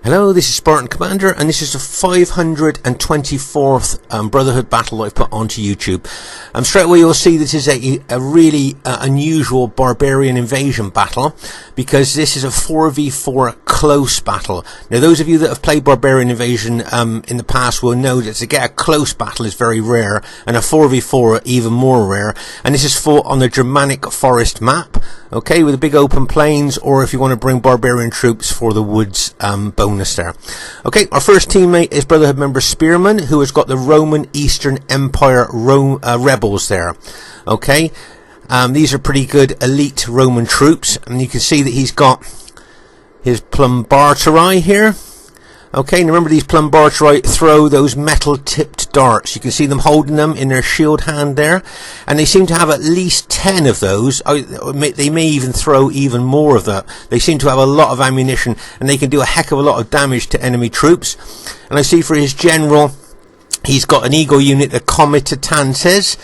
Hello, this is Spartan Commander, and this is the 524th Brotherhood battle I've put onto YouTube. Straight away you'll see this is a really unusual Barbarian Invasion battle, because this is a 4v4 close battle. Now those of you that have played Barbarian Invasion in the past will know that to get a close battle is very rare, and a 4v4 even more rare, and this is fought on the Germanic Forest map, okay, with the big open plains, or if you want to bring Barbarian troops for the woods bonus there. Okay, our first teammate is Brotherhood member Spearman, who has got the Roman Eastern Empire rebels there. Okay, these are pretty good elite Roman troops, and you can see that he's got his Klibonari here. Okay, and remember these Klibonari throw those metal-tipped darts. You can see them holding them in their shield hand there, and they seem to have at least 10 of those. They may even throw even more of that. They seem to have a lot of ammunition, and they can do a heck of a lot of damage to enemy troops. And I see for his general, he's got an Eagle unit, the Comitatantes.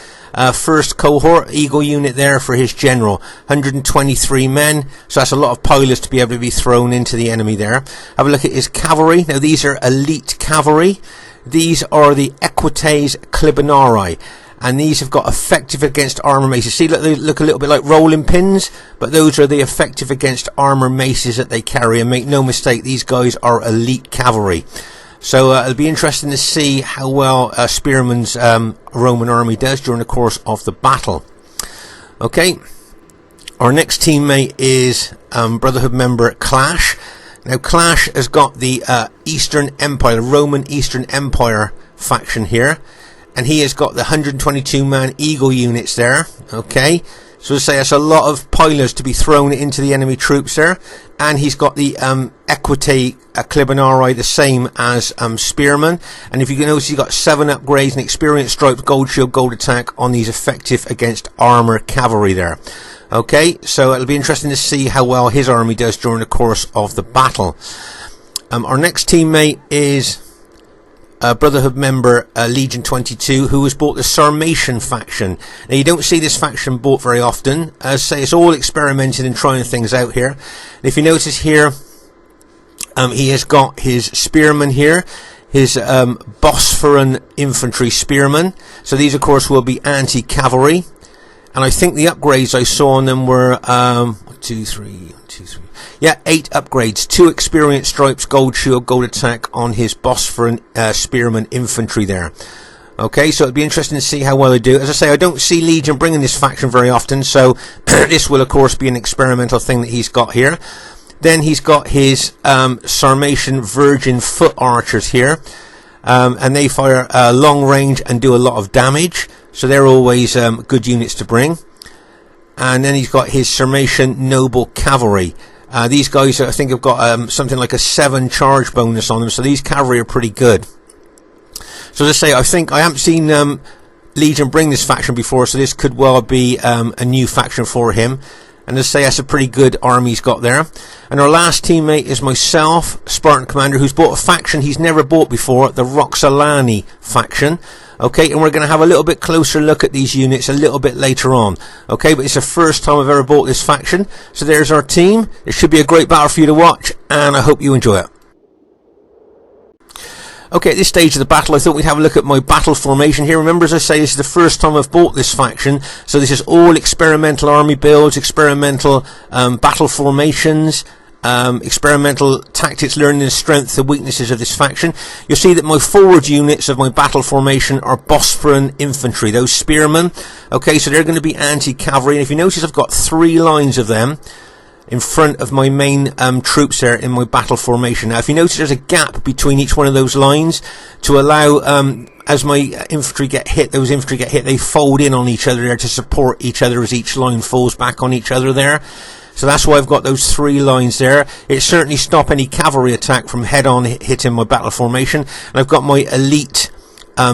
First cohort, Eagle unit there for his general, 123 men, so that's a lot of pilots to be able to be thrown into the enemy there. Have a look at his cavalry. Now these are elite cavalry. These are the Equites Klibonari, and these have got effective against armor maces. See, they look a little bit like rolling pins, but those are the effective against armor maces that they carry, and make no mistake, these guys are elite cavalry. So it'll be interesting to see how well Spearman's Roman army does during the course of the battle. Okay, our next teammate is Brotherhood member Clash. Now Clash has got the Eastern Empire, the Roman Eastern Empire faction here, and he has got the 122-man Eagle units there. Okay, so to say that's a lot of pilots to be thrown into the enemy troops there, and he's got the Equite Klibonari, the same as Spearman, and if you can notice, he's got 7 upgrades and experience stripes, gold shield, gold attack on these effective against armor cavalry there. Okay, so it'll be interesting to see how well his army does during the course of the battle. Our next teammate is Brotherhood member Legion 22, who has bought the Sarmatian faction. Now you don't see this faction bought very often. As I say, it's all experimenting and trying things out here. And if you notice here, he has got his spearmen here, his Bosphorus infantry spearmen. So these of course will be anti-cavalry, and I think the upgrades I saw on them were 8 upgrades, 2 experience stripes, gold shield, gold attack on his Bosphorus spearman infantry there. Okay, so it'd be interesting to see how well they do. As I say, I don't see Legion bringing this faction very often, so this will of course be an experimental thing that he's got here. Then he's got his Sarmatian Virgin foot archers here, and they fire long range and do a lot of damage, so they're always good units to bring. And then he's got his Sarmatian Noble Cavalry. These guys, I think, have got something like a 7 charge bonus on them, so these cavalry are pretty good. So as I say, I think I haven't seen Legion bring this faction before, so this could well be a new faction for him. And as I say, that's a pretty good army he's got there. And our last teammate is myself, Spartan Commander, who's bought a faction he's never bought before, the ROXALANI faction. Okay, and we're going to have a little bit closer look at these units a little bit later on. Okay, but it's the first time I've ever bought this faction. So there's our team. It should be a great battle for you to watch, and I hope you enjoy it. Okay, at this stage of the battle, I thought we'd have a look at my battle formation here. Remember, as I say, this is the first time I've bought this faction, so this is all experimental army builds, experimental battle formations, experimental tactics, learning the strengths and weaknesses of this faction. You'll see that my forward units of my battle formation are Bosphorus infantry, those spearmen. Okay, so they're going to be anti-cavalry, and if you notice, I've got 3 lines of them in front of my main troops there in my battle formation. Now if you notice, there's a gap between each one of those lines to allow as my infantry get hit, they fold in on each other there to support each other as each line falls back on each other there. So that's why I've got those 3 lines there. It certainly stop any cavalry attack from head-on hitting my battle formation. And I've got my elite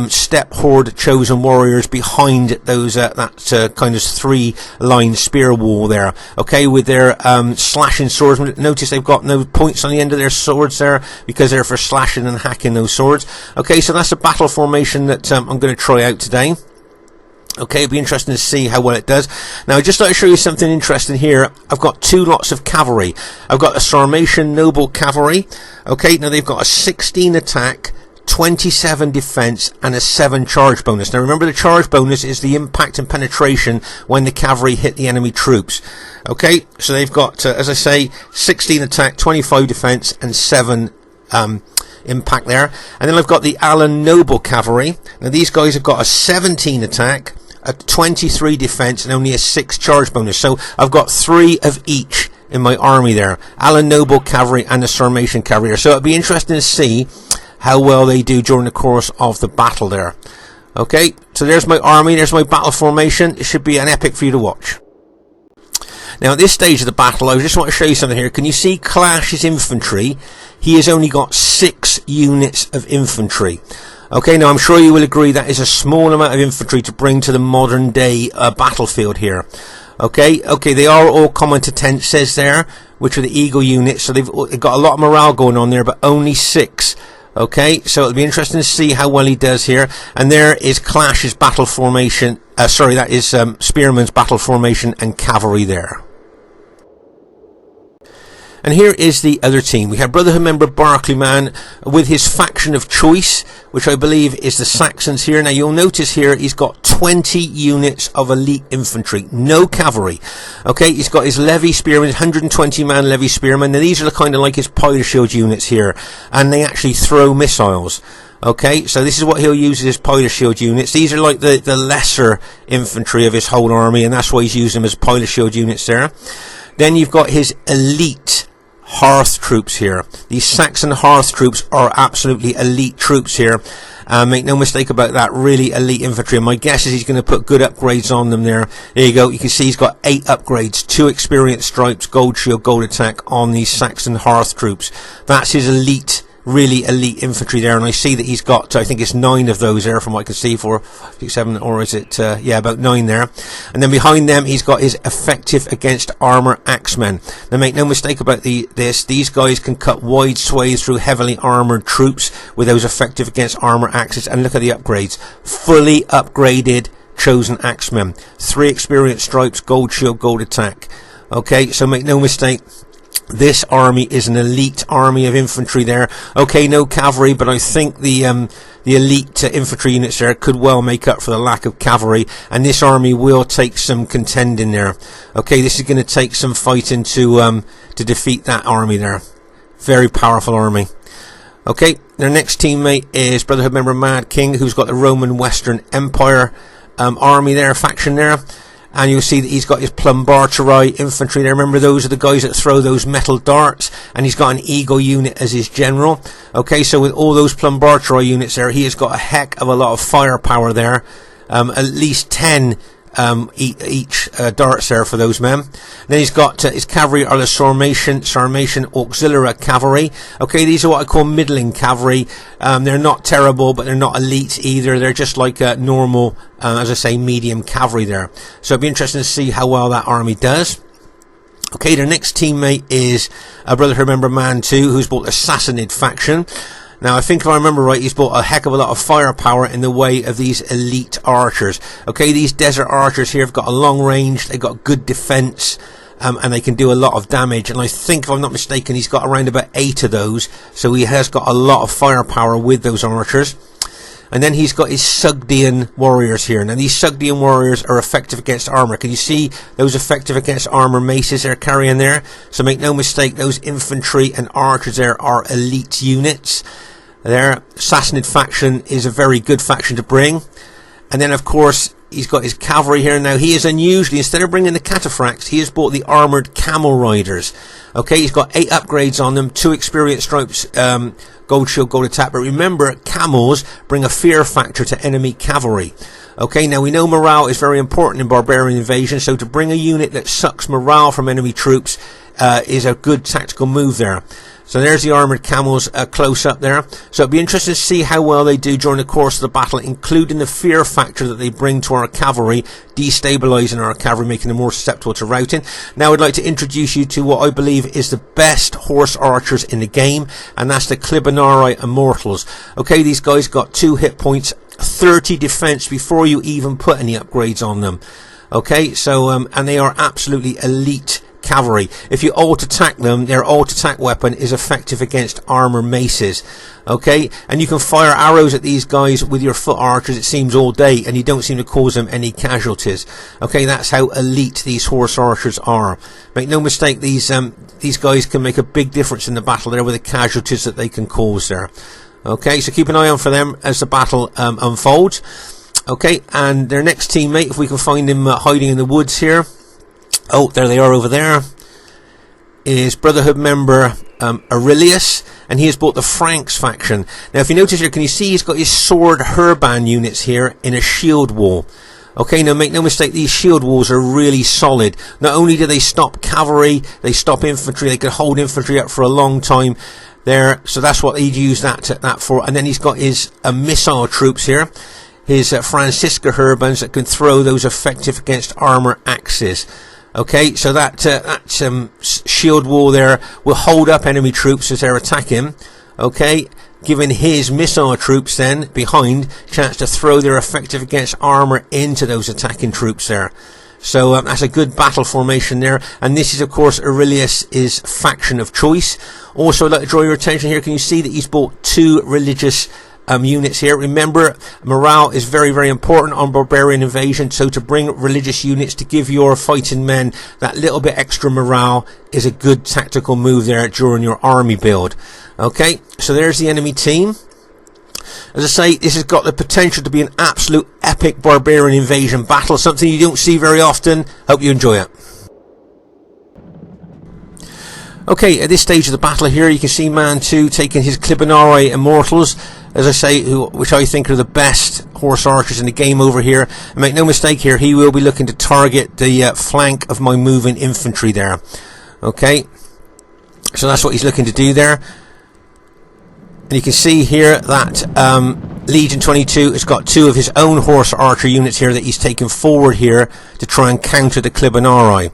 step horde chosen warriors behind those that kind of 3-line spear wall there. Okay, with their slashing swords. Notice they've got no points on the end of their swords there because they're for slashing and hacking those swords. Okay, so that's a battle formation that I'm going to try out today. Okay, it'll be interesting to see how well it does. Now, I'd just like to show you something interesting here. I've got two lots of cavalry. I've got a Sarmatian Noble Cavalry. Okay, now they've got a 16 attack, 27 defense, and a 7 charge bonus. Now, remember, the charge bonus is the impact and penetration when the cavalry hit the enemy troops. Okay, so they've got, as I say, 16 attack, 25 defense, and 7 impact there. And then I've got the Alan Noble Cavalry. Now, these guys have got a 17 attack, a 23 defense, and only a 6 charge bonus. So I've got 3 of each in my army there. Alan Noble Cavalry and the Sarmatian Cavalry. So it'll be interesting to see how well they do during the course of the battle there. Okay, so there's my army, there's my battle formation. It should be an epic for you to watch. Now, at this stage of the battle, I just want to show you something here. Can you see Clash's infantry? He has only got 6 units of infantry. Okay, now I'm sure you will agree that is a small amount of infantry to bring to the modern day battlefield here. Okay, they are all common to 10, says there, which are the Eagle units. So they've got a lot of morale going on there, but only 6. Okay, so it'll be interesting to see how well he does here. And there is Clash's battle formation. That is Spearman's battle formation and cavalry there. And here is the other team. We have Brotherhood member Barclayman with his faction of choice, which I believe is the Saxons here. Now, you'll notice here he's got 20 units of elite infantry, no cavalry. Okay, he's got his levy spearmen, 120-man levy spearmen. Now, these are kind of like his powder shield units here, and they actually throw missiles. Okay, so this is what he'll use as his powder shield units. These are like the lesser infantry of his whole army, and that's why he's using them as powder shield units there. Then you've got his elite Hearth troops here. These Saxon Hearth troops are absolutely elite troops here. Make no mistake about that, really elite infantry. And my guess is he's going to put good upgrades on them there. There you go. You can see he's got 8 upgrades, 2 experience stripes, gold shield, gold attack on these Saxon Hearth troops. That's his elite, really elite infantry there. And I see that he's got, I think it's 9 of those there from what I can see, 4, 6, 7, or is it, yeah, about 9 there. And then behind them, he's got his effective against armor axemen. Now, make no mistake about these guys can cut wide swathes through heavily armored troops with those effective against armor axes. And look at the upgrades. Fully upgraded chosen axemen. 3 experience stripes, gold shield, gold attack. Okay, so make no mistake, this army is an elite army of infantry there. Okay, no cavalry, but I think the elite infantry units there could well make up for the lack of cavalry, and this army will take some contending there. Okay, this is going to take some fighting to defeat that army there. Very powerful army. Okay, their next teammate is Brotherhood member Mad King, who's got the Roman Western Empire army there, faction there. And you'll see that he's got his Plumbarteri infantry there. Remember, those are the guys that throw those metal darts. And he's got an Eagle unit as his general. Okay, so with all those Plumbarteri units there, he has got a heck of a lot of firepower there. At least 10 each darts there for those men. Then he's got his cavalry are the Sarmatian Auxiliary Cavalry. Okay, these are what I call middling cavalry. They're not terrible, but they're not elite either. They're just like normal, as I say, medium cavalry there. So it'll be interesting to see how well that army does. Okay, their next teammate is a Brotherhood member Man 2, who's bought the Sassanid faction. Now, I think if I remember right, he's bought a heck of a lot of firepower in the way of these elite archers. Okay, these desert archers here have got a long range, they've got good defense, and they can do a lot of damage. And I think, if I'm not mistaken, he's got around about 8 of those, so he has got a lot of firepower with those archers. And then he's got his Sugden Warriors here. Now, these Sugden Warriors are effective against armor. Can you see those effective against armor maces they're carrying there? So make no mistake, those infantry and archers there are elite units. Their Sassanid faction is a very good faction to bring. And then, of course, he's got his cavalry here. Now, he is unusually, instead of bringing the cataphracts, he has bought the armoured camel riders. Okay, he's got 8 upgrades on them, 2 experience stripes, gold shield, gold attack. But remember, camels bring a fear factor to enemy cavalry. Okay, now we know morale is very important in Barbarian Invasion, so to bring a unit that sucks morale from enemy troops is a good tactical move there. So there's the armoured camels close up there. So it'll be interesting to see how well they do during the course of the battle, including the fear factor that they bring to our cavalry, destabilising our cavalry, making them more susceptible to routing. Now I'd like to introduce you to what I believe is the best horse archers in the game, and that's the Klibonari Immortals. Okay, these guys got 2 hit points, 30 defence before you even put any upgrades on them. Okay, so and they are absolutely elite cavalry. If you alt attack them, their alt attack weapon is effective against armor maces. Okay, and you can fire arrows at these guys with your foot archers, it seems, all day, and you don't seem to cause them any casualties. Okay, that's how elite these horse archers are. Make no mistake, these guys can make a big difference in the battle there with the casualties that they can cause there. Okay, so keep an eye on for them as the battle unfolds. Okay, and their next teammate, if we can find him hiding in the woods here. Oh, there they are over there. Is Brotherhood member Aurelius, and he has bought the Franks faction. Now, if you notice here, can you see he's got his sword Herban units here in a shield wall? Okay, now make no mistake, these shield walls are really solid. Not only do they stop cavalry, they stop infantry. They can hold infantry up for a long time there. So that's what he'd use that for. And then he's got his missile troops here. His Francisca Herbans that can throw those effective against armor axes. Okay, so that shield wall there will hold up enemy troops as they're attacking. Okay, giving his missile troops then behind chance to throw their effective against armor into those attacking troops there. So that's a good battle formation there. And this is, of course, Aurelius' faction of choice. Also, I'd like to draw your attention here. Can you see that he's bought 2 religious units here? Remember, morale is very, very important on Barbarian Invasion, so to bring religious units to give your fighting men that little bit extra morale is a good tactical move there during your army build. Okay, so there's the enemy team. As I say, this has got the potential to be an absolute epic Barbarian Invasion battle, something you don't see very often. Hope you enjoy it. Okay, at this stage of the battle here, you can see Man 2 taking his Klibonari Immortals, as I say, which I think are the best horse archers in the game over here. And make no mistake here, he will be looking to target the flank of my moving infantry there. Okay, so that's what he's looking to do there. And you can see here that Legion 22 has got 2 of his own horse archer units here that he's taken forward here to try and counter the Klibonari.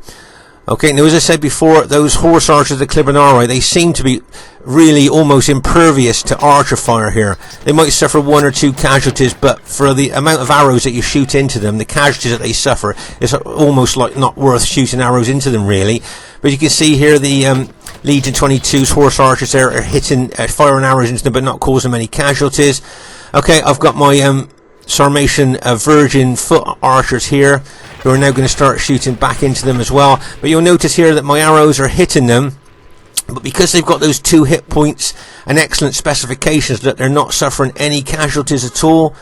Okay, now as I said before, those horse archers, the Klibonari, they seem to be really almost impervious to archer fire here. They might suffer 1 or 2 casualties, but for the amount of arrows that you shoot into them, the casualties that they suffer, it's almost like not worth shooting arrows into them really. But you can see here the Legion 22's horse archers there are hitting, firing arrows into them, but not causing them any casualties. Okay, I've got my Sarmatian Virgin foot archers here, who are now going to start shooting back into them as well. But you'll notice here that my arrows are hitting them, but because they've got those 2 hit points and excellent specifications, that they're not suffering any casualties at all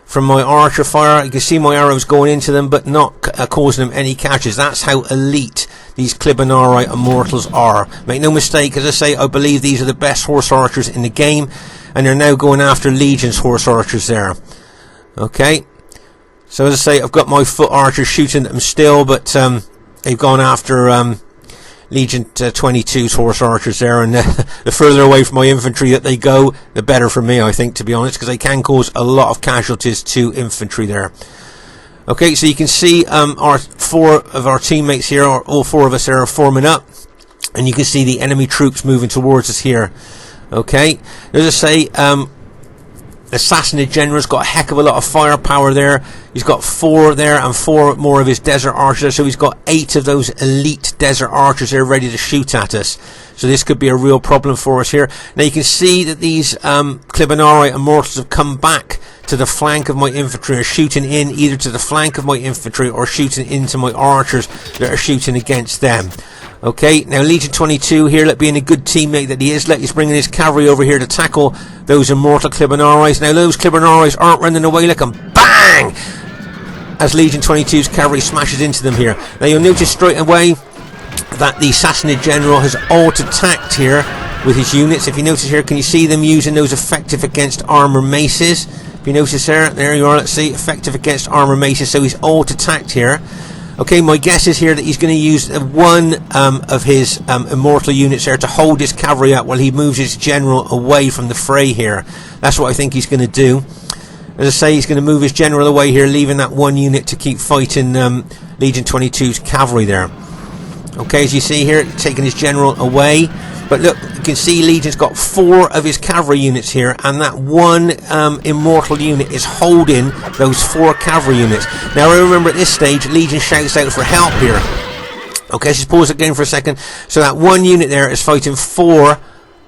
from my archer fire. You can see my arrows going into them, but not causing them any casualties. That's how elite these Klibonari Immortals are. Make no mistake, as I say, I believe these are the best horse archers in the game, and they're now going after Legion's horse archers there. Okay, so as I say, I've got my foot archers shooting at them still, but they've gone after Legion 22's horse archers there, and the further away from my infantry that they go, the better for me, I think, to be honest, because they can cause a lot of casualties to infantry there. Okay, so you can see our 4 of our teammates here, or all 4 of us there, are forming up, and you can see the enemy troops moving towards us here. Okay, as I say, Assassinate General's got a heck of a lot of firepower there. He's got 4 there and 4 more of his desert archers, so he's got 8 of those elite desert archers there ready to shoot at us. So this could be a real problem for us here. Now you can see that these Klibonari Immortals have come back to the flank of my infantry, are shooting in either to the flank of my infantry or shooting into my archers that are shooting against them. Okay, now Legion 22 here, being a good teammate that he is, he's bringing his cavalry over here to tackle those immortal Klibonaris. Now those Klibonaris aren't running away, look, and bang! As Legion 22's cavalry smashes into them here. Now you'll notice straight away that the Assassinate General has alt-attacked here with his units. If you notice here, can you see them using those effective against armor maces? If you notice there you are, let's see, effective against armor maces, so he's alt-attacked here. Okay, my guess is here that he's going to use one of his immortal units there to hold his cavalry up while he moves his general away from the fray here. That's what I think he's going to do. As I say, he's going to move his general away here, leaving that one unit to keep fighting Legion 22's cavalry there. Okay, as you see here, taking his general away. But look, you can see Legion's got 4 of his cavalry units here, and that one immortal unit is holding those 4 cavalry units. Now remember, at this stage, Legion shouts out for help here. Okay, let's just pause again for a second. So that one unit there is fighting 4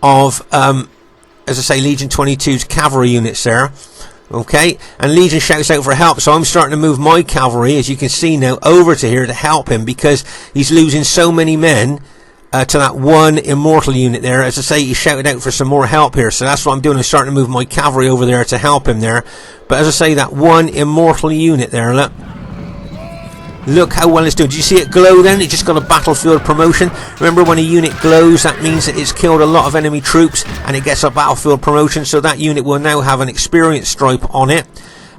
of, as I say, Legion 22's cavalry units there. Okay, and Legion shouts out for help, so I'm starting to move my cavalry, as you can see now, over to here to help him, because he's losing so many men to that one immortal unit there. As I say, he shouted out for some more help here, so that's what I'm doing. I'm starting to move my cavalry over there to help him there. But as I say, that one immortal unit there, look how well it's doing. Did you see it glow then? It just got a battlefield promotion. Remember, when a unit glows, that means that it's killed a lot of enemy troops and it gets a battlefield promotion, so that unit will now have an experience stripe on it.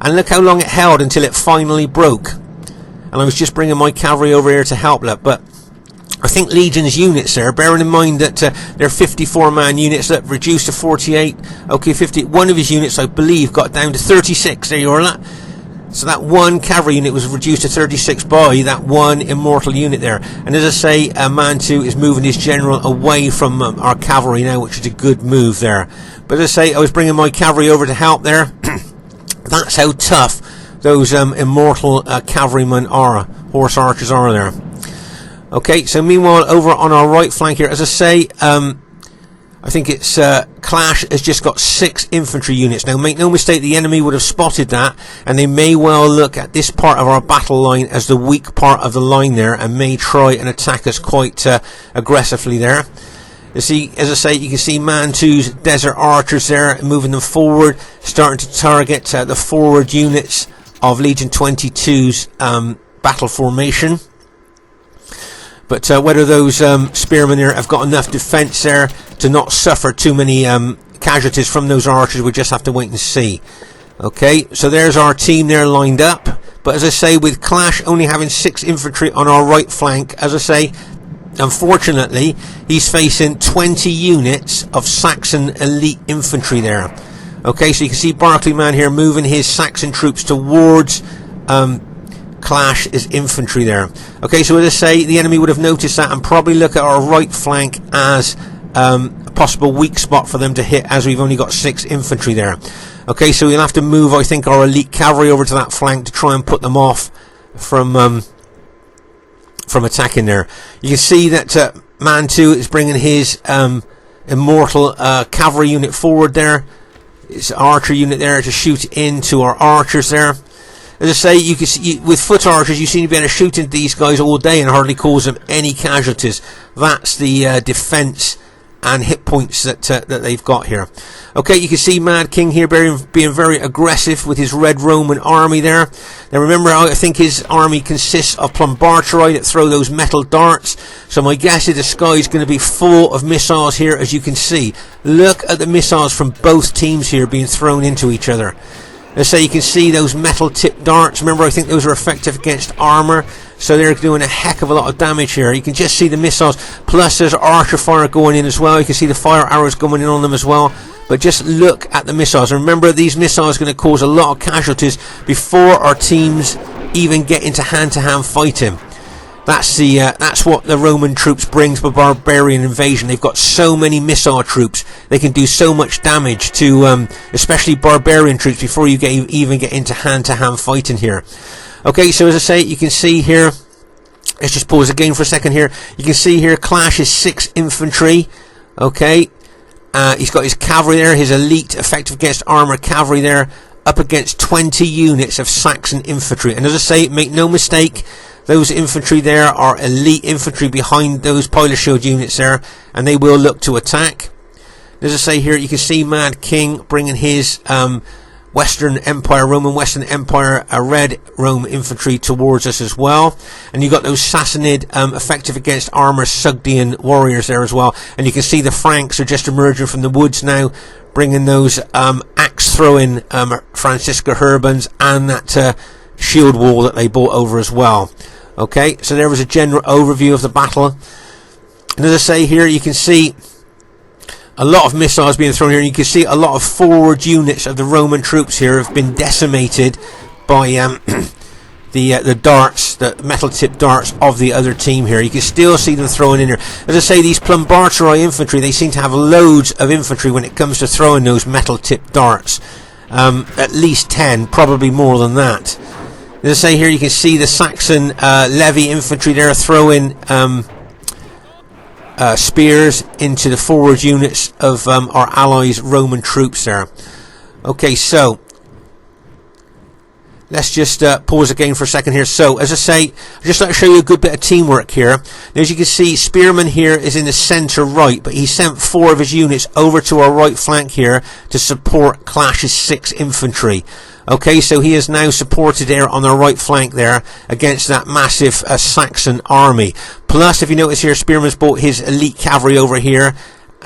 And look how long it held until it finally broke. And I was just bringing my cavalry over here to help that, but I think Legion's units there, bearing in mind that they're 54-man units that reduced to 48. Okay, 50. One of his units, I believe, got down to 36. There you are. So that one cavalry unit was reduced to 36 by that one immortal unit there. And as I say, Man 2 is moving his general away from our cavalry now, which is a good move there. But as I say, I was bringing my cavalry over to help there. That's how tough those immortal cavalrymen are, horse archers are there. Okay, so meanwhile, over on our right flank here, as I say, I think it's Clash has just got 6 infantry units. Now, make no mistake, the enemy would have spotted that, and they may well look at this part of our battle line as the weak part of the line there, and may try and attack us quite aggressively there. You see, as I say, you can see Man 2's Desert Archers there, moving them forward, starting to target the forward units of Legion 22's battle formation. But whether those spearmen there have got enough defence there to not suffer too many casualties from those archers, we'll just have to wait and see. Okay, so there's our team there lined up. But as I say, with Clash only having 6 infantry on our right flank, as I say, unfortunately, he's facing 20 units of Saxon elite infantry there. Okay, so you can see Barclay Man here moving his Saxon troops towards Clash is infantry there. Okay, so as I say, the enemy would have noticed that and probably look at our right flank as a possible weak spot for them to hit, as we've only got 6 infantry there. Okay, so we'll have to move, I think, our elite cavalry over to that flank to try and put them off from attacking there. You can see that Man 2 is bringing his immortal cavalry unit forward there. It's an archer unit there to shoot into our archers there. As I say, you can see, with foot archers, you seem to be able to shoot into these guys all day and hardly cause them any casualties. That's the defence and hit points that they've got here. Okay, you can see Mad King here being very aggressive with his Red Roman army there. Now remember, I think his army consists of Plumbarturi that throw those metal darts. So my guess is the sky is going to be full of missiles here, as you can see. Look at the missiles from both teams here being thrown into each other. Let's say you can see those metal tipped darts. Remember, I think those are effective against armour, so they're doing a heck of a lot of damage here. You can just see the missiles, plus there's archer fire going in as well. You can see the fire arrows going in on them as well. But just look at the missiles. And remember, these missiles are going to cause a lot of casualties before our teams even get into hand-to-hand fighting. That's what the Roman troops brings for Barbarian Invasion. They've got so many missile troops. They can do so much damage to, especially Barbarian troops, before you even get into hand-to-hand fighting here. Okay, so as I say, you can see here. Let's just pause again for a second here. You can see here, Clash is 6 infantry. Okay, he's got his cavalry there, his elite, effective against armour cavalry there, up against 20 units of Saxon infantry. And as I say, make no mistake, those infantry there are elite infantry behind those pilot shield units there, and they will look to attack. As I say here, you can see Mad King bringing his Western Empire, Roman Western Empire, Red Rome infantry towards us as well. And you've got those Sassanid effective against armour Sugden Warriors there as well. And you can see the Franks are just emerging from the woods now, bringing those axe-throwing Francisca Herbans and that shield wall that they brought over as well. Okay, so there was a general overview of the battle. And as I say here, you can see a lot of missiles being thrown here. And you can see a lot of forward units of the Roman troops here have been decimated by the darts, the metal tipped darts of the other team here. You can still see them throwing in here. As I say, these Klibonari infantry, they seem to have loads of infantry when it comes to throwing those metal tipped darts. At least 10, probably more than that. As I say here, you can see the Saxon levy infantry there throwing spears into the forward units of our allies' Roman troops there. Okay, so let's just pause again for a second here. So, as I say, I'd just like to show you a good bit of teamwork here. Now, as you can see, Spearman here is in the centre right, but he sent 4 of his units over to our right flank here to support Clash's 6 infantry. Okay, so he is now supported there on our right flank there against that massive Saxon army. Plus, if you notice here, Spearman's brought his elite cavalry over here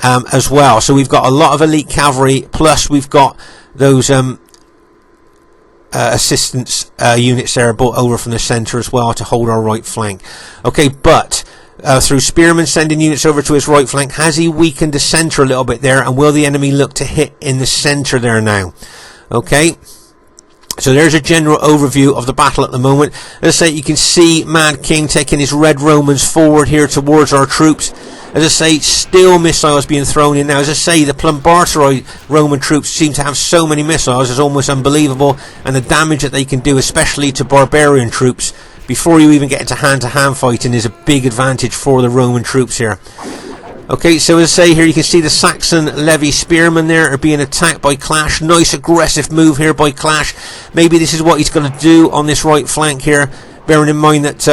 as well. So we've got a lot of elite cavalry, plus we've got those assistance units there brought over from the centre as well to hold our right flank. Okay, but through Spearman sending units over to his right flank, has he weakened the centre a little bit there, and will the enemy look to hit in the centre there now? Okay, so there's a general overview of the battle at the moment. As I say, you can see Mad King taking his red Romans forward here towards our troops. As I say, still missiles being thrown in now. As I say, the Klibonari Roman troops seem to have so many missiles, it's almost unbelievable. And the damage that they can do, especially to barbarian troops, before you even get into hand-to-hand fighting, is a big advantage for the Roman troops here. Okay, so as I say here, you can see the Saxon levy spearmen there are being attacked by Clash. Nice aggressive move here by Clash. Maybe this is what he's going to do on this right flank here, bearing in mind that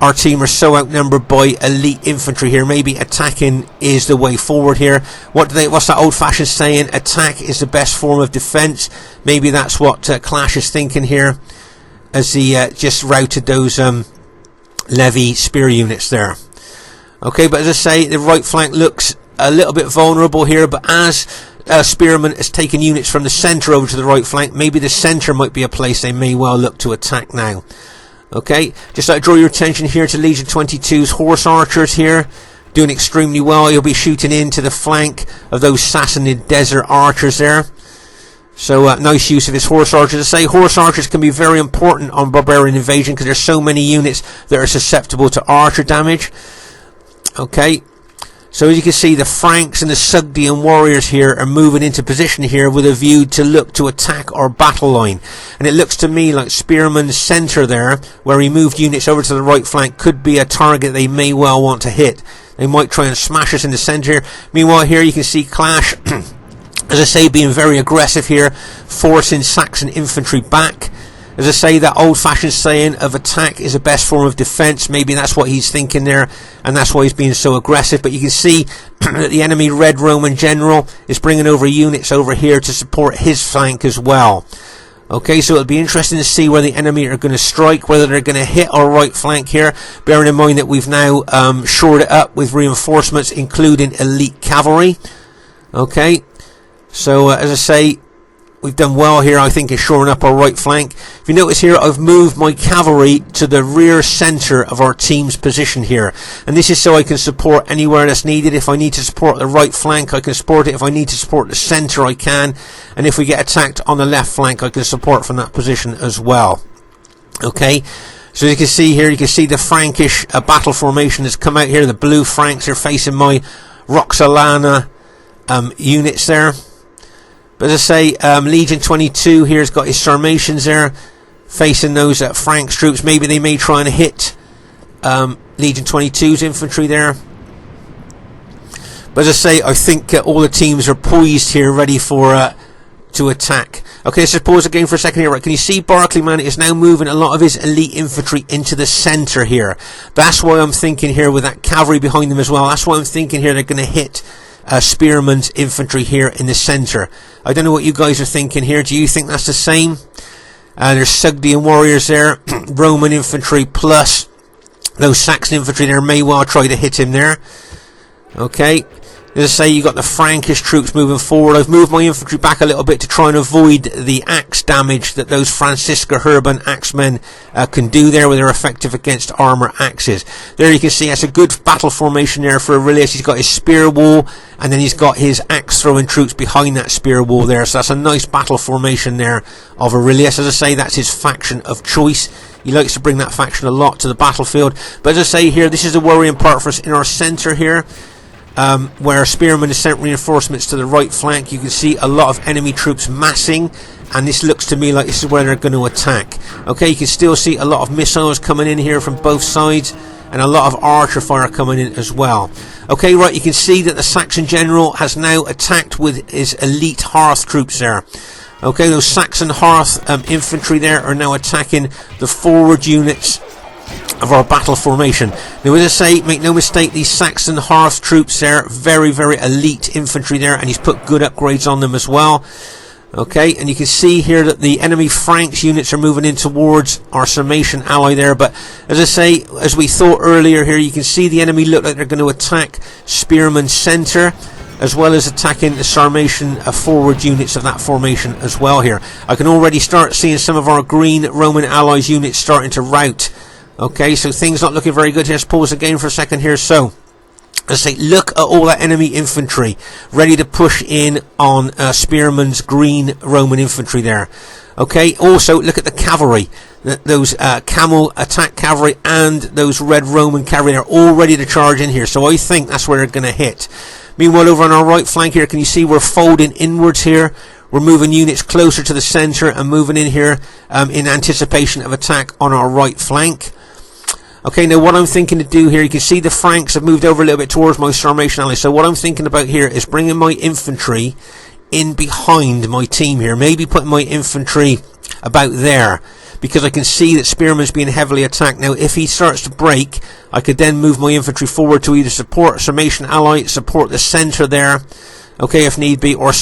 our team are so outnumbered by elite infantry here. Maybe attacking is the way forward here. What's that old-fashioned saying? Attack is the best form of defence. Maybe that's what Clash is thinking here, as he just routed those levy spear units there. Okay, but as I say, the right flank looks a little bit vulnerable here, but as Spearman has taken units from the centre over to the right flank, maybe the centre might be a place they may well look to attack now. Okay, just like to draw your attention here to Legion 22's horse archers here, doing extremely well. You'll be shooting into the flank of those Sassanid desert archers there. So nice use of his horse archers. As I say, horse archers can be very important on Barbarian Invasion because there's so many units that are susceptible to archer damage. Okay, so as you can see, the Franks and the Sugden Warriors here are moving into position here with a view to look to attack our battle line. And it looks to me like Spearman's centre there, where he moved units over to the right flank, could be a target they may well want to hit. They might try and smash us in the centre here. Meanwhile here you can see Clash, as I say, being very aggressive here, forcing Saxon infantry back. As I say, that old-fashioned saying of attack is the best form of defence, maybe that's what he's thinking there, and that's why he's being so aggressive. But you can see that the enemy Red Roman general is bringing over units over here to support his flank as well. Okay, so it'll be interesting to see where the enemy are going to strike, whether they're going to hit our right flank here, bearing in mind that we've now shored it up with reinforcements, including elite cavalry. Okay, so as I say, we've done well here, I think, in shoring up our right flank. If you notice here, I've moved my cavalry to the rear centre of our team's position here. And this is so I can support anywhere that's needed. If I need to support the right flank, I can support it. If I need to support the centre, I can. And if we get attacked on the left flank, I can support from that position as well. Okay, so you can see here, you can see the Frankish battle formation has come out here. The blue Franks are facing my ROXALANI units there. But as I say, Legion 22 here has got his Sarmatians there facing those Franks troops. Maybe they may try and hit Legion 22's infantry there. But as I say, I think all the teams are poised here, ready for to attack. Okay, let's just pause again for a second here. Right, can you see Barclayman is now moving a lot of his elite infantry into the centre here. That's why I'm thinking here with that cavalry behind them as well. That's why I'm thinking here they're going to hit Spearman's infantry here in the centre. I don't know what you guys are thinking here. Do you think that's the same? There's Sugden Warriors there, Roman infantry plus those Saxon infantry there may well try to hit him there. Okay, As I say, you got the Frankish troops moving forward. I've moved my infantry back a little bit to try and avoid the axe damage that those Francisca Herban axemen can do there, where they're effective against armour axes. There you can see that's a good battle formation there for Aurelius. He's got his spear wall, and then he's got his axe throwing troops behind that spear wall there. So that's a nice battle formation there of Aurelius. As I say, that's his faction of choice. He likes to bring that faction a lot to the battlefield. But as I say here, this is the worrying part for us in our centre here. Where Spearman has sent reinforcements to the right flank. You can see a lot of enemy troops massing, and this looks to me like this is where they're going to attack. Okay, you can still see a lot of missiles coming in here from both sides, and a lot of archer fire coming in as well. Okay, right, you can see that the Saxon general has now attacked with his elite Hearth troops there. Okay, those Saxon Hearth infantry there are now attacking the forward units of our battle formation. Now, as I say, make no mistake, these Saxon Hearth troops there, very, very elite infantry there, and he's put good upgrades on them as well. Okay, and you can see here that the enemy Franks units are moving in towards our Sarmatian ally there, but as I say, as we thought earlier here, you can see the enemy look like they're going to attack Spearman's centre, as well as attacking the Sarmatian forward units of that formation as well here. I can already start seeing some of our green Roman allies units starting to rout. Okay, so things not looking very good here. Let's pause the game for a second here. So, let's say, look at all that enemy infantry ready to push in on Spearman's green Roman infantry there. Okay, also look at the cavalry. Those camel attack cavalry and those red Roman cavalry are all ready to charge in here. So I think that's where they're going to hit. Meanwhile, over on our right flank here, can you see we're folding inwards here? We're moving units closer to the centre and moving in here in anticipation of attack on our right flank. Okay, now what I'm thinking to do here, you can see the Franks have moved over a little bit towards my Sarmatian ally. So what I'm thinking about here is bringing my infantry in behind my team here. Maybe putting my infantry about there, because I can see that Spearman's being heavily attacked. Now, if he starts to break, I could then move my infantry forward to either support Sarmatian ally, support the centre there, okay, if need be, or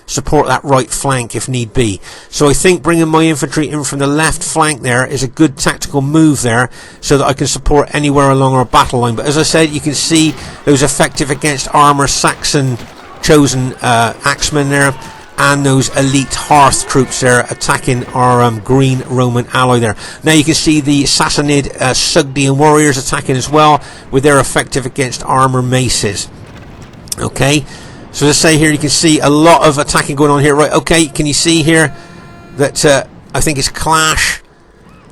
support that right flank if need be. So I think bringing my infantry in from the left flank there is a good tactical move there, so that I can support anywhere along our battle line. But as I said, you can see those effective against armour Saxon chosen axemen there, and those elite Hearth troops there attacking our green Roman ally there. Now you can see the Sassanid Sugden Warriors attacking as well, with their effective against armour maces. Okay, so let's say here you can see a lot of attacking going on here. Right, okay, can you see here that I think it's Clash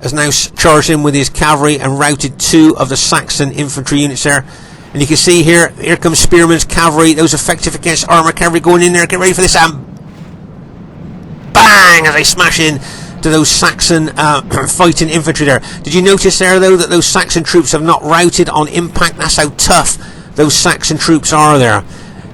has now charged in with his cavalry and routed 2 of the Saxon infantry units there. And you can see here comes Spearman's cavalry, those effective against armour cavalry going in there. Get ready for this, bang, as they smash in to those Saxon fighting infantry there. Did you notice there though that those Saxon troops have not routed on impact? That's how tough those Saxon troops are there.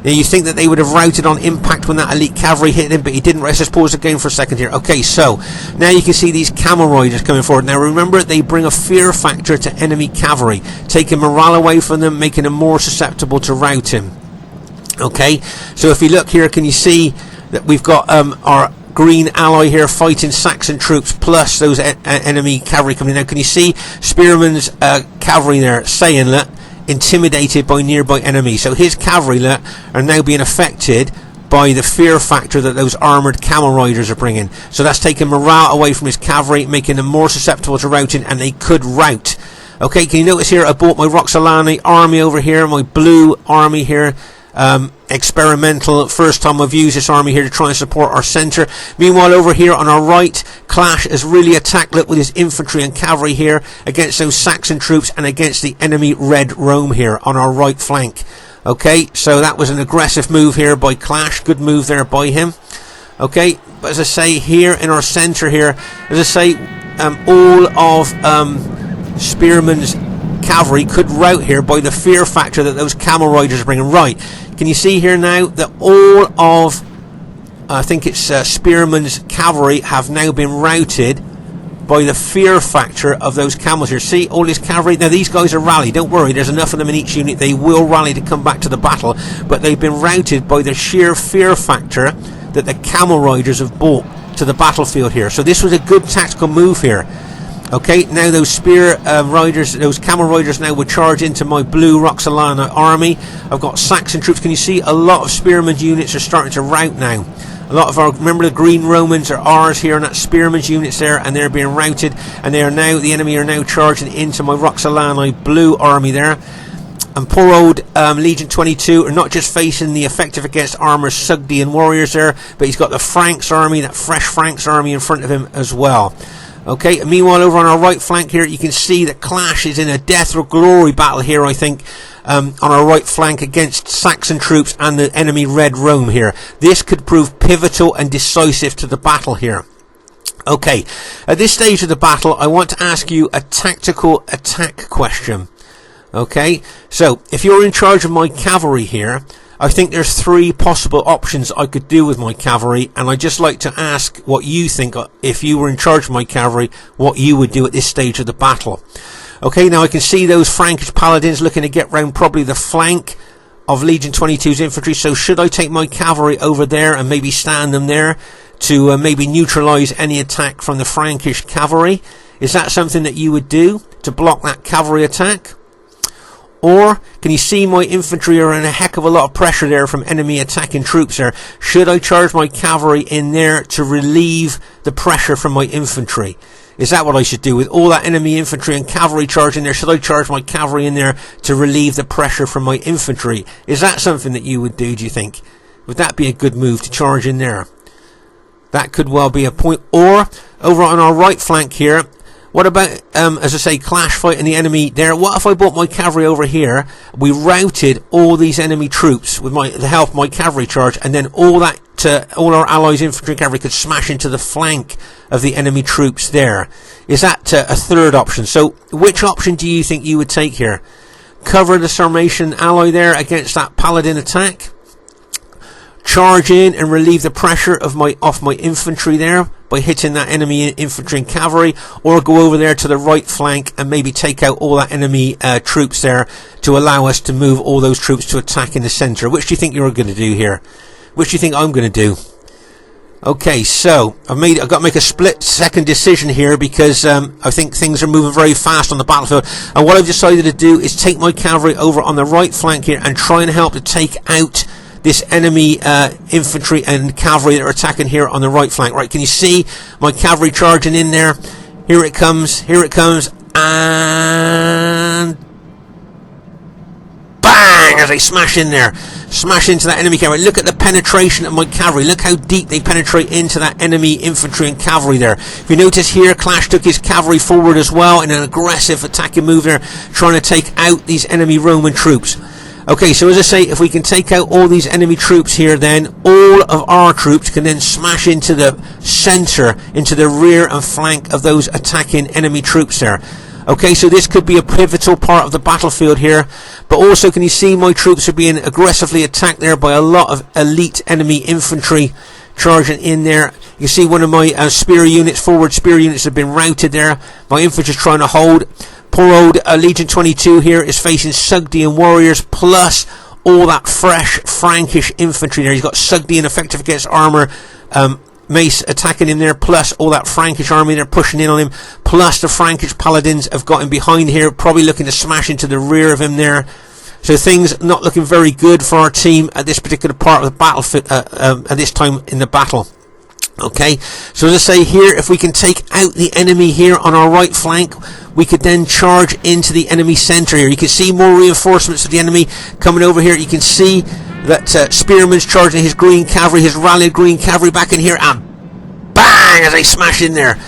Now you think that they would have routed on impact when that elite cavalry hit him, but he didn't. Let's just pause the game for a second here. Okay, so now you can see these camel riders coming forward. Now remember, they bring a fear factor to enemy cavalry, taking morale away from them, making them more susceptible to rout him. Okay, so if you look here, can you see that we've got our green ally here fighting Saxon troops plus those enemy cavalry coming in. Now can you see Spearman's cavalry there saying that intimidated by nearby enemies? So his cavalry are now being affected by the fear factor that those armoured camel riders are bringing. So that's taking morale away from his cavalry, making them more susceptible to routing, and they could rout. Okay, can you notice here I bought my ROXALANI army over here, my blue army here, experimental, first time I've used this army here to try and support our centre. Meanwhile over here on our right, Clash has really attacked with his infantry and cavalry here against those Saxon troops and against the enemy Red Rome here on our right flank. Okay, so that was an aggressive move here by Clash, good move there by him. Okay, but as I say here in our centre here, as I say, all of Spearman's cavalry could rout here by the fear factor that those camel riders are bringing. Right, can you see here now that all of I think it's Spearman's cavalry have now been routed by the fear factor of those camels here. See all this cavalry. Now these guys are rallied, don't worry, there's enough of them in each unit, they will rally to come back to the battle, but they've been routed by the sheer fear factor that the camel riders have brought to the battlefield here. So this was a good tactical move here. Okay, now those spear riders, those camel riders now would charge into my blue ROXALANI army. I've got Saxon troops. Can you see a lot of spearmen units are starting to rout now? A lot of our, remember the green Romans are ours here, and that spearmen's units there, and they're being routed, and they are now, the enemy are now charging into my ROXALANI blue army there. And poor old Legion 22 are not just facing the effective against armour Sugden Warriors there, but he's got the Franks army, that fresh Franks army in front of him as well. Okay, and meanwhile over on our right flank here, you can see that Clash is in a death or glory battle here, I think, on our right flank against Saxon troops and the enemy Red Rome here. This could prove pivotal and decisive to the battle here. Okay, at this stage of the battle, I want to ask you a tactical attack question. Okay, so if you're in charge of my cavalry here, I think there's 3 possible options I could do with my cavalry, and I'd just like to ask what you think, if you were in charge of my cavalry, what you would do at this stage of the battle. Okay, now I can see those Frankish paladins looking to get round probably the flank of Legion 22's infantry, so should I take my cavalry over there and maybe stand them there to maybe neutralise any attack from the Frankish cavalry? Is that something that you would do to block that cavalry attack? Or can you see my infantry are in a heck of a lot of pressure there from enemy attacking troops there? Should I charge my cavalry in there to relieve the pressure from my infantry? Is that what I should do? With all that enemy infantry and cavalry charging there, should I charge my cavalry in there to relieve the pressure from my infantry? Is that something that you would do, do you think? Would that be a good move to charge in there? That could well be a point. Or over on our right flank here, what about, as I say, Clash fighting the enemy there? What if I brought my cavalry over here, we routed all these enemy troops with the help of my cavalry charge, and then all our allies' infantry and cavalry could smash into the flank of the enemy troops there? Is that a third option? So which option do you think you would take here? Cover the Sarmatian ally there against that paladin attack? Charge in and relieve the pressure off my infantry there by hitting that enemy infantry and cavalry, or go over there to the right flank and maybe take out all that enemy troops there to allow us to move all those troops to attack in the centre? Which do you think you're going to do here? Which do you think I'm going to do? Okay, so I've got to make a split second decision here, because I think things are moving very fast on the battlefield, and what I've decided to do is take my cavalry over on the right flank here and try and help to take out this enemy infantry and cavalry that are attacking here on the right flank. Right, can you see my cavalry charging in there? Here it comes, and bang, as they smash in there, smash into that enemy cavalry. Look at the penetration of my cavalry. Look how deep they penetrate into that enemy infantry and cavalry there. If you notice here, Clash took his cavalry forward as well in an aggressive attacking move there, trying to take out these enemy Roman troops. Okay, so as I say, if we can take out all these enemy troops here, then all of our troops can then smash into the centre, into the rear and flank of those attacking enemy troops there. Okay, so this could be a pivotal part of the battlefield here, but also can you see my troops are being aggressively attacked there by a lot of elite enemy infantry charging in there. You see one of my forward spear units have been routed there. My infantry is trying to hold. Poor old Legion 22 here is facing Sugden Warriors plus all that fresh Frankish infantry there. He's got Sugden effective against armour mace attacking him there, plus all that Frankish army there pushing in on him, plus the Frankish paladins have got him behind here, probably looking to smash into the rear of him there. So things not looking very good for our team at this particular part of the battlefield at this time in the battle. Okay, so as I say here, if we can take out the enemy here on our right flank, we could then charge into the enemy centre here. You can see more reinforcements of the enemy coming over here. You can see that Spearman's charging his green cavalry, his rallied green cavalry back in here, and bang, as they smash in there.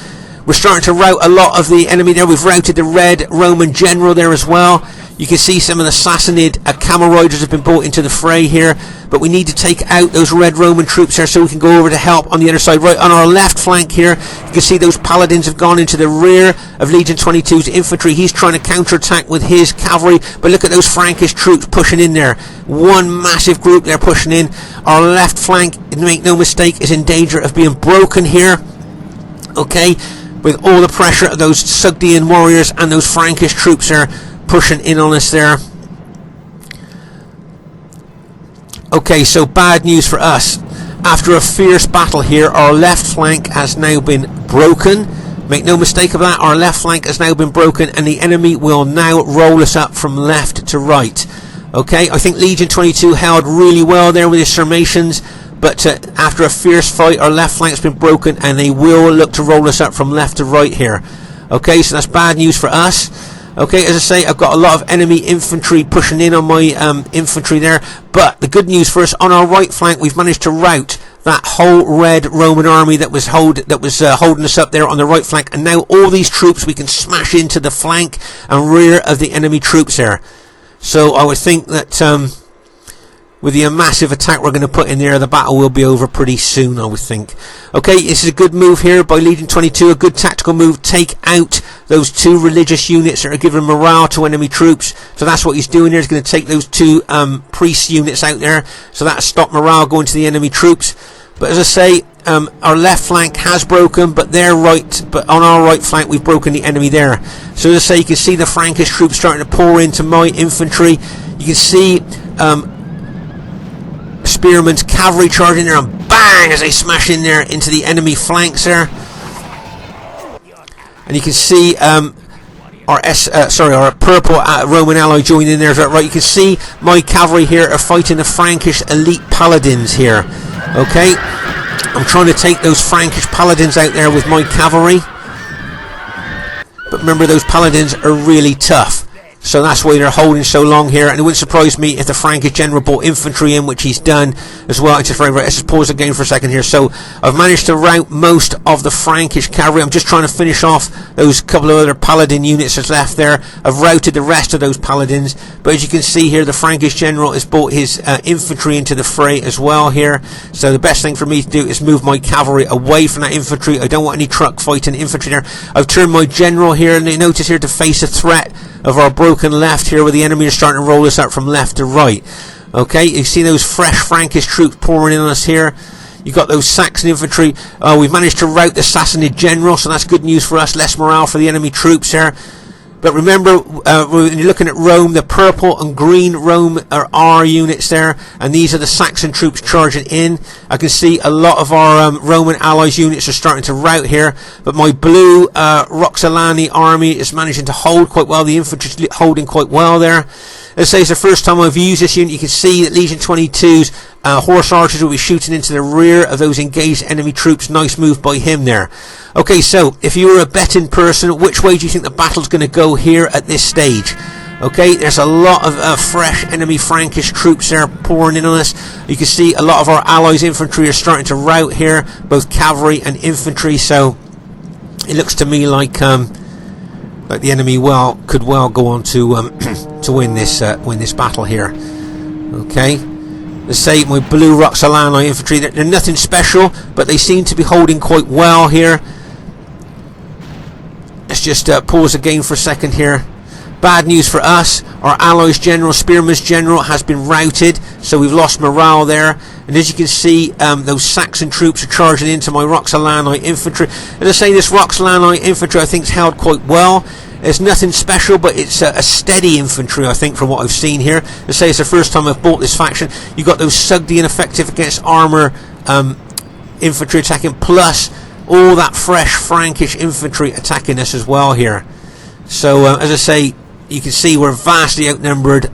We're starting to rout a lot of the enemy there. We've routed the red Roman general there as well. You can see some of the Sassanid camel riders have been brought into the fray here, but we need to take out those red Roman troops here so we can go over to help on the other side. Right on our left flank here, you can see those paladins have gone into the rear of Legion 22's infantry. He's trying to counterattack with his cavalry, but look at those Frankish troops pushing in there. One massive group there pushing in. Our left flank, make no mistake, is in danger of being broken here. Okay, with all the pressure of those Sugden warriors and those Frankish troops there pushing in on us there. Okay, so bad news for us. After a fierce battle here, our left flank has now been broken Make no mistake of that, our left flank has now been broken, and the enemy will now roll us up from left to right. Okay, I think Legion 22 held really well there with his formations, but after a fierce fight, our left flank's been broken, and they will look to roll us up from left to right here. Okay, so that's bad news for us. Okay, as I say, I've got a lot of enemy infantry pushing in on my infantry there, but the good news for us, on our right flank, we've managed to rout that whole red Roman army that was holding us up there on the right flank, and now all these troops we can smash into the flank and rear of the enemy troops there. So I would think that with the massive attack we're going to put in there, the battle will be over pretty soon, I would think. Okay, this is a good move here by Legion 22, a good tactical move. Take out those two religious units that are giving morale to enemy troops. So that's what he's doing there. He's going to take those two priest units out there, so that stopped morale going to the enemy troops. But as I say, our left flank has broken, but on our right flank we've broken the enemy there. So as I say, you can see the Frankish troops starting to pour into my infantry. You can see Spearman's cavalry charging there, and bang, as they smash in there into the enemy flanks there. And you can see our purple Roman ally joining in there. Right, you can see my cavalry here are fighting the Frankish elite paladins here. Okay, I'm trying to take those Frankish paladins out there with my cavalry, but remember, those paladins are really tough. So that's why they're holding so long here, and it wouldn't surprise me if the Frankish general brought infantry in, which he's done as well. Let's just pause again for a second here. So I've managed to rout most of the Frankish cavalry. I'm just trying to finish off those couple of other paladin units that's left there. I've routed the rest of those paladins, but as you can see here, the Frankish general has brought his infantry into the fray as well here. So the best thing for me to do is move my cavalry away from that infantry. I don't want any truck fighting infantry there. I've turned my general here, and you notice here, to face a threat of our broken left here, where the enemy are starting to roll us up from left to right. Okay, you see those fresh Frankish troops pouring in on us here. You've got those Saxon infantry. We've managed to rout the Sassanid general, so that's good news for us. Less morale for the enemy troops here. But remember, when you're looking at Rome, the purple and green Rome are our units there, and these are the Saxon troops charging in. I can see a lot of our Roman allies units are starting to rout here, but my blue ROXALANI army is managing to hold quite well. The infantry is holding quite well there. As I say, it's the first time I've used this unit. You can see that Legion 22's horse archers will be shooting into the rear of those engaged enemy troops. Nice move by him there. Okay, so if you were a betting person, which way do you think the battle's going to go here at this stage? Okay, there's a lot of fresh enemy Frankish troops there pouring in on us. You can see a lot of our allies' infantry are starting to rout here, both cavalry and infantry. So it looks to me like the enemy could well go on to to win this battle here. Okay, let's say my blue ROXALANI infantry, they're nothing special, but they seem to be holding quite well here. Let's just pause again for a second here. Bad news for us, our allies general, Spearman's general, has been routed, so we've lost morale there. And as you can see, those Saxon troops are charging into my ROXALANI infantry. As I say, this ROXALANI infantry I think is held quite well. It's nothing special, but it's a steady infantry, I think, from what I've seen here. As I say, it's the first time I've bought this faction. You've got those Sugden effective against armour infantry attacking, plus all that fresh Frankish infantry attacking us as well here. So, as I say, you can see we're vastly outnumbered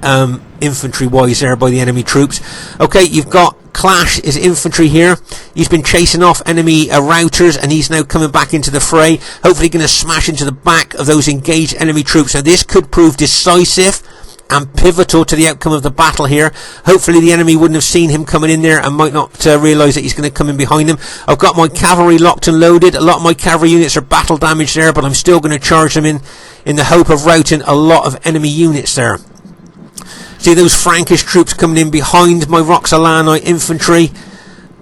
infantry-wise there by the enemy troops. Okay, you've got Clash, his infantry here. He's been chasing off enemy routers, and he's now coming back into the fray. Hopefully going to smash into the back of those engaged enemy troops. Now this could prove decisive and pivotal to the outcome of the battle here. Hopefully the enemy wouldn't have seen him coming in there and might not realise that he's going to come in behind them. I've got my cavalry locked and loaded. A lot of my cavalry units are battle damaged there, but I'm still going to charge them in the hope of routing a lot of enemy units there. See those Frankish troops coming in behind my ROXALANI infantry.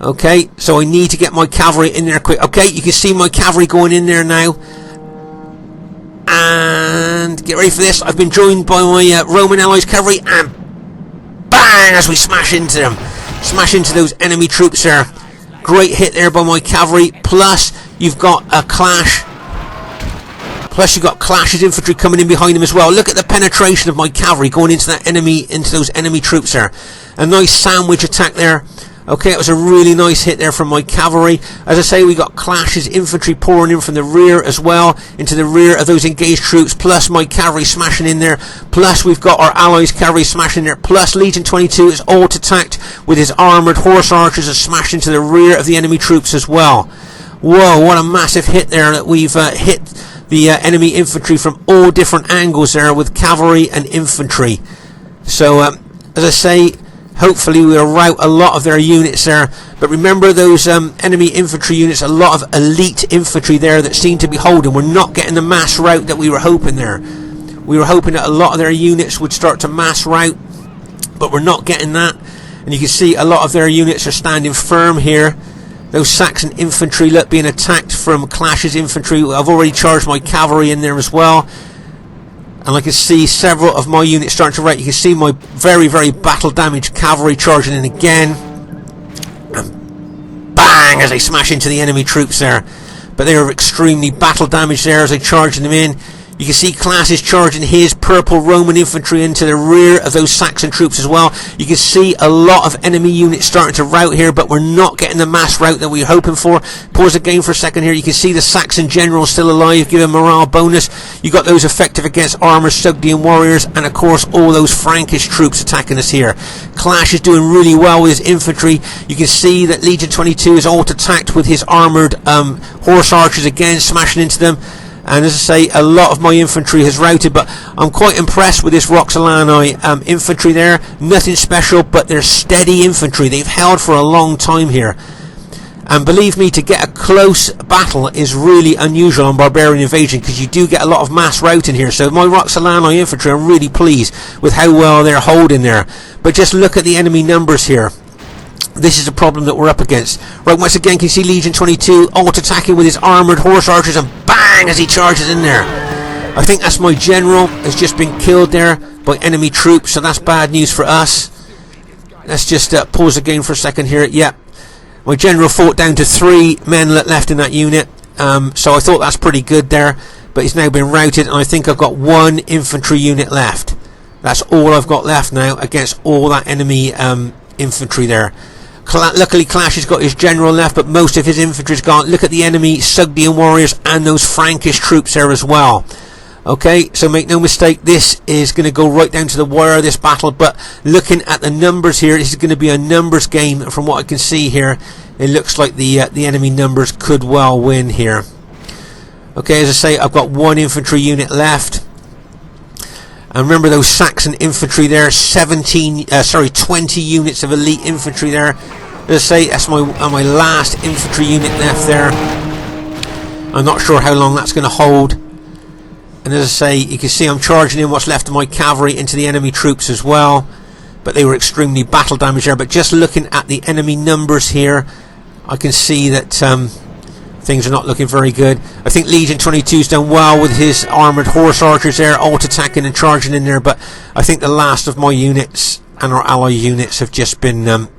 Okay, so I need to get my cavalry in there quick. Okay, you can see my cavalry going in there now. And get ready for this. I've been joined by my Roman allies cavalry, and bang, as we smash into them. Smash into those enemy troops there. Great hit there by my cavalry. Plus, you've got a Clash. Plus you've got Clash's infantry coming in behind them as well. Look at the penetration of my cavalry going into those enemy troops there. A nice sandwich attack there Okay, it was a really nice hit there from my cavalry. As I say, we got Clash's infantry pouring in from the rear as well, into the rear of those engaged troops, plus my cavalry smashing in there, plus we've got our allies' cavalry smashing in there, plus Legion 22 is auto-attacked with his armoured horse archers and smashed into the rear of the enemy troops as well. Whoa, what a massive hit there that we've hit the enemy infantry from all different angles there with cavalry and infantry. So, as I say, hopefully we'll rout a lot of their units there. But remember those enemy infantry units, a lot of elite infantry there that seem to be holding. We're not getting the mass rout that we were hoping there. We were hoping that a lot of their units would start to mass rout, but we're not getting that. And you can see a lot of their units are standing firm here. Those Saxon infantry, look, being attacked from Clash's infantry. I've already charged my cavalry in there as well. And I can see several of my units starting to rout. You can see my very, very battle damaged cavalry charging in again. And bang, as they smash into the enemy troops there. But they are extremely battle damaged there as they charge them in. You can see Clash is charging his purple Roman infantry into the rear of those Saxon troops as well. You can see a lot of enemy units starting to rout here, but we're not getting the mass rout that we were hoping for. Pause the game for a second here. You can see the Saxon general still alive, give a morale bonus. You got those effective against armoured Sugden Warriors, and of course all those Frankish troops attacking us here. Clash is doing really well with his infantry. You can see that Legion 22 is auto-attacked with his armoured horse archers again, smashing into them. And as I say, a lot of my infantry has routed, but I'm quite impressed with this ROXALANI infantry there. Nothing special, but they're steady infantry. They've held for a long time here. And believe me, to get a close battle is really unusual on Barbarian Invasion, because you do get a lot of mass routing here. So my ROXALANI infantry, I'm really pleased with how well they're holding there. But just look at the enemy numbers here. This is a problem that we're up against. Right, once again, can you see Legion 22 auto-attacking with his armoured horse archers, and bang as he charges in there. I think that's my general has just been killed there by enemy troops, so that's bad news for us. Let's just pause the game for a second here. Yep, my general fought down to 3 men left in that unit, so I thought that's pretty good there, but he's now been routed, and I think I've got 1 infantry unit left. That's all I've got left now against all that enemy infantry there. Luckily Clash has got his general left, but most of his infantry's gone. Look at the enemy Sugden Warriors and those Frankish troops there as well. Okay, so make no mistake, this is going to go right down to the wire, this battle, but looking at the numbers here, this is going to be a numbers game. From what I can see here, it looks like the enemy numbers could well win here. Okay, as I say, I've got 1 infantry unit left. And remember those Saxon infantry there, 20 units of elite infantry there. As I say, that's my last infantry unit left there. I'm not sure how long that's going to hold. And as I say, you can see I'm charging in what's left of my cavalry into the enemy troops as well. But they were extremely battle damaged there. But just looking at the enemy numbers here, I can see that things are not looking very good. I think Legion 22's done well with his armoured horse archers there, auto-attacking and charging in there, but I think the last of my units and our ally units have just been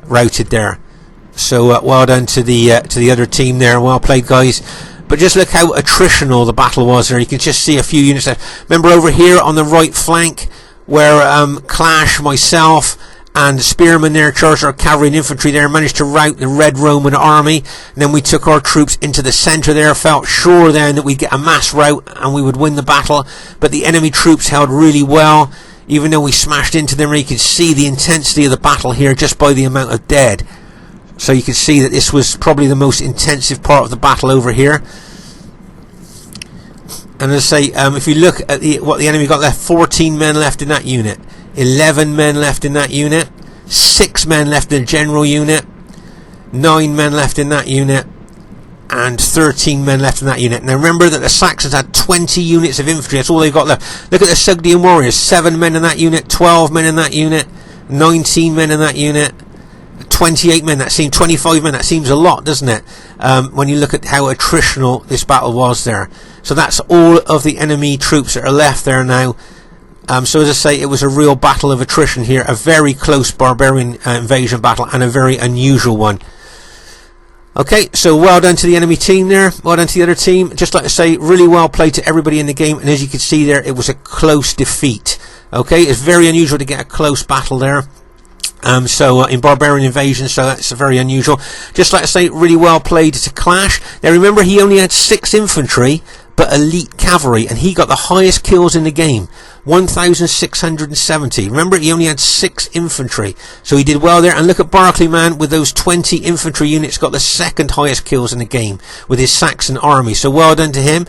routed there. So well done to the other team there. Well played, guys. But just look how attritional the battle was there. You can just see a few units there. Remember over here on the right flank where Clash, myself, and Spearmen there charged our cavalry and infantry there, managed to rout the Red Roman army, and then we took our troops into the centre there, felt sure then that we'd get a mass rout and we would win the battle, but the enemy troops held really well, even though we smashed into them. You can see the intensity of the battle here just by the amount of dead. So you can see that this was probably the most intensive part of the battle over here. And as I say, if you look at what the enemy got left, 14 men left in that unit. 11 men left in that unit, 6 men left in the general unit, 9 men left in that unit, and 13 men left in that unit. Now remember that the Saxons had 20 units of infantry, that's all they got left. Look at the Sugden Warriors, 7 men in that unit, 12 men in that unit, 19 men in that unit, 28 men, that seems 25 men, that seems a lot, doesn't it? When you look at how attritional this battle was there. So that's all of the enemy troops that are left there now. So as I say, it was a real battle of attrition here, a very close Barbarian Invasion battle, and a very unusual one. Okay, so well done to the enemy team there, well done to the other team. Just like to say, really well played to everybody in the game, and as you can see there, it was a close defeat. Okay, it's very unusual to get a close battle there. So in Barbarian Invasion, so that's very unusual. Just like I say, really well played to Clash. Now remember, he only had 6 infantry, but elite cavalry, and he got the highest kills in the game, 1,670. Remember, he only had 6 infantry, so he did well there. And look at Barclay, man, with those 20 infantry units, got the 2nd highest kills in the game with his Saxon army. So well done to him,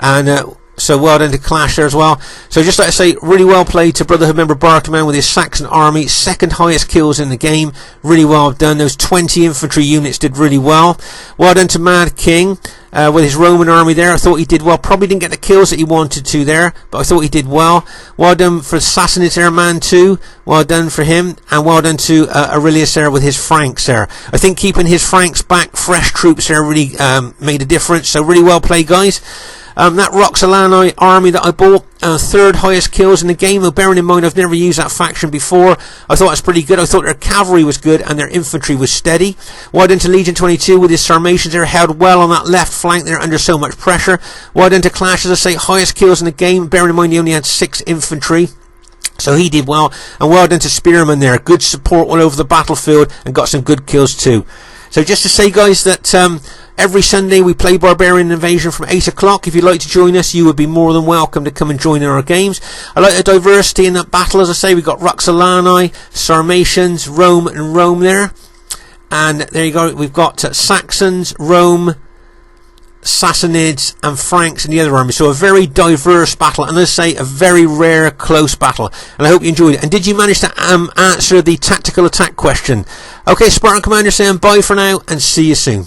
and so well done to Clash there as well. So just like I say, really well played to Brotherhood member Barclayman with his Saxon army, 2nd highest kills in the game. Really well done. Those 20 infantry units did really well. Well done to Mad King with his Roman army there. I thought he did well. Probably didn't get the kills that he wanted to there, but I thought he did well. Well done for Sassanids there, man, too. Well done for him. And well done to Aurelius there with his Franks there. I think keeping his Franks back, fresh troops there, really made a difference. So really well played, guys. That ROXALANI army that I bought, 3rd highest kills in the game, though bearing in mind I've never used that faction before. I thought it was pretty good. I thought their cavalry was good and their infantry was steady. Well done to Legion 22 with his Sarmatians there, held well on that left flank there under so much pressure. Well done to Clash, as I say, highest kills in the game, bearing in mind he only had 6 infantry. So he did well. And well done to Spearman there, good support all over the battlefield and got some good kills too. So just to say, guys, that every Sunday we play Barbarian Invasion from 8 o'clock. If you'd like to join us, you would be more than welcome to come and join in our games. I like the diversity in that battle. As I say, we've got ROXALANI, Sarmatians, Rome and Rome there. And there you go, we've got Saxons, Rome, Sassanids and Franks in the other army. So a very diverse battle, and as I say, a very rare close battle. And I hope you enjoyed it. And did you manage to answer the tactical attack question? Okay, Spartan Commander saying bye for now and see you soon.